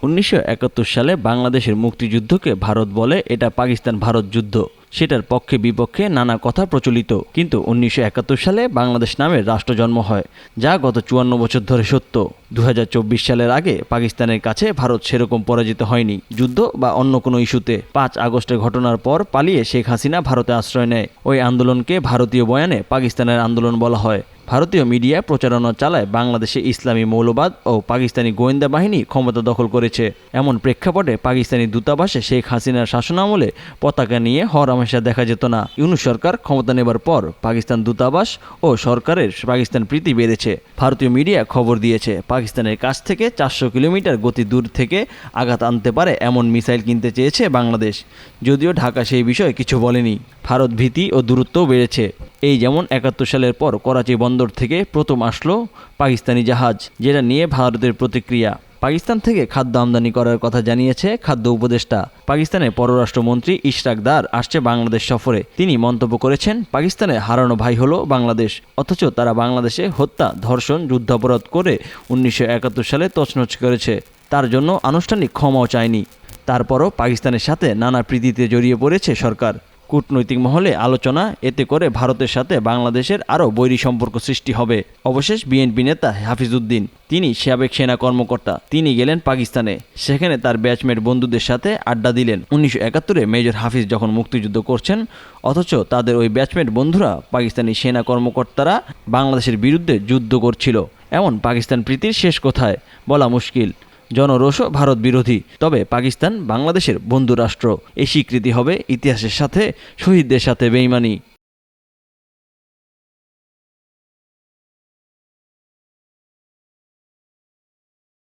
1971 সালে বাংলাদেশের মুক্তিযুদ্ধকে ভারত বলে এটা পাকিস্তান ভারত যুদ্ধ। সেটার পক্ষে বিপক্ষে নানা কথা প্রচলিত, কিন্তু 1971 সালে বাংলাদেশ নামের রাষ্ট্র জন্ম হয়, যা গত 54 বছর ধরে সত্য। 2024 সালের আগে পাকিস্তানের কাছে ভারত সেরকম পরাজিত হয়নি, যুদ্ধ বা অন্য কোনো ইস্যুতে। 5 আগস্টের ঘটনার পর পালিয়ে শেখ হাসিনা ভারতে আশ্রয় নেয়। ওই আন্দোলনকে ভারতীয় বয়ানে পাকিস্তানের আন্দোলন বলা হয়। ভারতীয় মিডিয়া প্রচারণা চালায় বাংলাদেশে ইসলামী মৌলবাদ ও পাকিস্তানি গোয়েন্দা বাহিনী ক্ষমতা দখল করেছে। এমন প্রেক্ষাপটে পাকিস্তানি দূতাবাসে শেখ হাসিনার শাসনামলে পতাকা নিয়ে হরহামেশা দেখা যেত না। ইউনূস সরকার ক্ষমতা নেবার পর পাকিস্তান দূতাবাস ও সরকারের পাকিস্তান প্রীতি বেড়েছে। ভারতীয় মিডিয়া খবর দিয়েছে পাকিস্তানের কাছ থেকে 400 কিলোমিটার গতি দূর থেকে আঘাত আনতে পারে এমন মিসাইল কিনতে চেয়েছে বাংলাদেশ, যদিও ঢাকা সেই বিষয়ে কিছু বলেনি। ভারত ভীতি ও দূরত্বও বেড়েছে। এই যেমন 71 সালের পর করাচি বন্দর থেকে প্রথম আসলো পাকিস্তানি জাহাজ, যেটা নিয়ে ভারতের প্রতিক্রিয়া। পাকিস্তান থেকে খাদ্য আমদানি করার কথা জানিয়েছে খাদ্য উপদেষ্টা। পাকিস্তানের পররাষ্ট্রমন্ত্রী ইশরাক দার আসছে বাংলাদেশ সফরে। তিনি মন্তব্য করেছেন, পাকিস্তানের হারানো ভাই হলো বাংলাদেশ, অথচ তারা বাংলাদেশে হত্যা, ধর্ষণ, যুদ্ধাপরাধ করে 1971 সালে তছনছ করেছে। তার জন্য আনুষ্ঠানিক ক্ষমাও চায়নি। তারপরও পাকিস্তানের সাথে নানা প্রীতিতে জড়িয়ে পড়েছে সরকার। কূটনৈতিক মহলে আলোচনা, এতে করে ভারতের সাথে বাংলাদেশের আরও বৈরী সম্পর্ক সৃষ্টি হবে। অবশেষ বিএনপি নেতা হাফিজ উদ্দিন, তিনি সাবেক সেনা কর্মকর্তা, তিনি গেলেন পাকিস্তানে। সেখানে তার ব্যাচমেট বন্ধুদের সাথে আড্ডা দিলেন। 1971-এ মেজর হাফিজ যখন মুক্তিযুদ্ধ করছেন, অথচ তাদের ওই ব্যাচমেট বন্ধুরা পাকিস্তানি সেনা কর্মকর্তারা বাংলাদেশের বিরুদ্ধে যুদ্ধ করছিল। এমন পাকিস্তান প্রীতির শেষ কোথায় বলা মুশকিল। জনরোষও ভারত বিরোধী, তবে পাকিস্তান বাংলাদেশের বন্ধু রাষ্ট্র। এই স্বীকৃতি হবে ইতিহাসের সাথে শহীদদের সাথে বেইমানি।